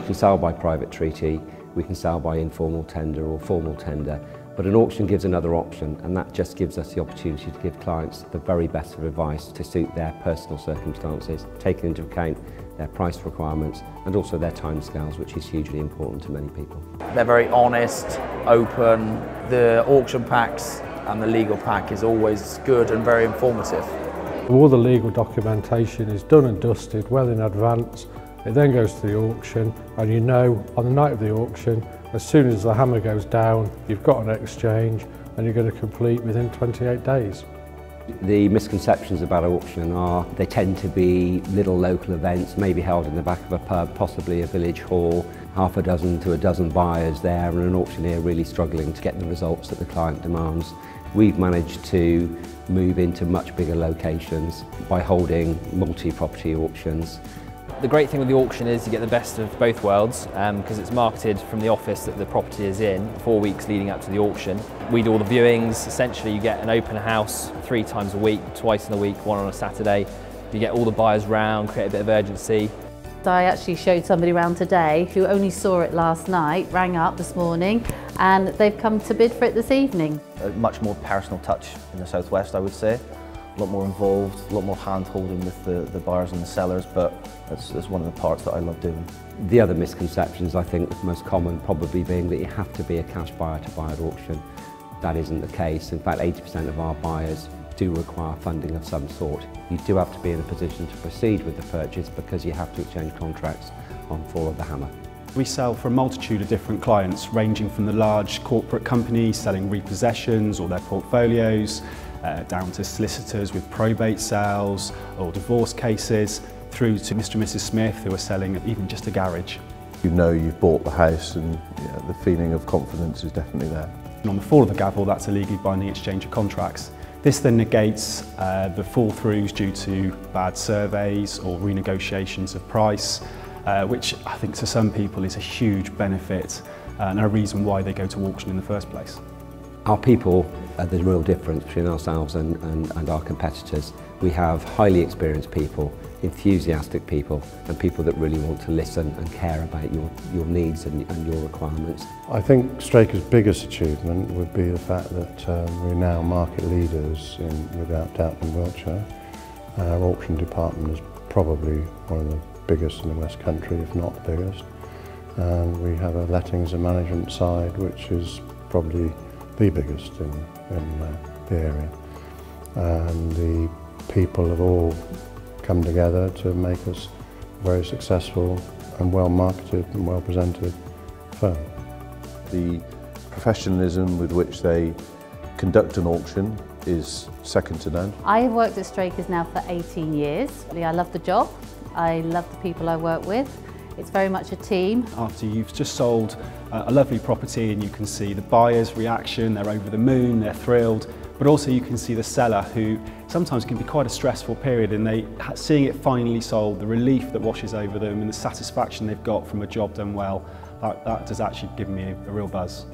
can sell by private treaty, we can sell by informal tender or formal tender, but an auction gives another option, and that just gives us the opportunity to give clients the very best of advice to suit their personal circumstances, taking into account their price requirements and also their timescales, which is hugely important to many people. They're very honest, open. The auction packs and the legal pack is always good and very informative. All the legal documentation is done and dusted well in advance. It then goes to the auction, and you know on the night of the auction, as soon as the hammer goes down, you've got an exchange and you're going to complete within 28 days. The misconceptions about auction are they tend to be little local events, maybe held in the back of a pub, possibly a village hall, half a dozen to a dozen buyers there and an auctioneer really struggling to get the results that the client demands. We've managed to move into much bigger locations by holding multi-property auctions. The great thing with the auction is you get the best of both worlds because it's marketed from the office that the property is in 4 weeks leading up to the auction. We do all the viewings. Essentially you get an open house 3 times a week, twice in a week, one on a Saturday. You get all the buyers round, create a bit of urgency. I actually showed somebody around today who only saw it last night, rang up this morning, and they've come to bid for it this evening. A much more personal touch in the southwest, I would say. A lot more involved, a lot more hand-holding with the buyers and the sellers, but that's one of the parts that I love doing. The other misconceptions, I think, the most common probably being that you have to be a cash buyer to buy at auction. That isn't the case. In fact, 80% of our buyers do require funding of some sort. You do have to be in a position to proceed with the purchase because you have to exchange contracts on fall of the hammer. We sell for a multitude of different clients, ranging from the large corporate companies selling repossessions or their portfolios, down to solicitors with probate sales or divorce cases, through to Mr and Mrs Smith who are selling even just a garage. You know you've bought the house and the feeling of confidence is definitely there. And on the fall of the gavel, that's a legally binding exchange of contracts. This then negates the fall-throughs due to bad surveys or renegotiations of price, which I think to some people is a huge benefit and a reason why they go to auction in the first place. Our people are the real difference between ourselves and our competitors. We have highly experienced people, enthusiastic people, and people that really want to listen and care about your needs and your requirements. I think Strakers' biggest achievement would be the fact that we're now market leaders without doubt in Wiltshire. Our auction department is probably one of the biggest in the West Country, if not the biggest. And we have a lettings and management side which is probably the biggest in the area. And the people have all come together to make us a very successful and well marketed and well presented firm. The professionalism with which they conduct an auction is second to none. I have worked at Strakers now for 18 years. I love the job, I love the people I work with. It's very much a team. After you've just sold a lovely property and you can see the buyer's reaction, they're over the moon, they're thrilled, but also you can see the seller who sometimes can be quite a stressful period, and seeing it finally sold, the relief that washes over them and the satisfaction they've got from a job done well, that does actually give me a real buzz.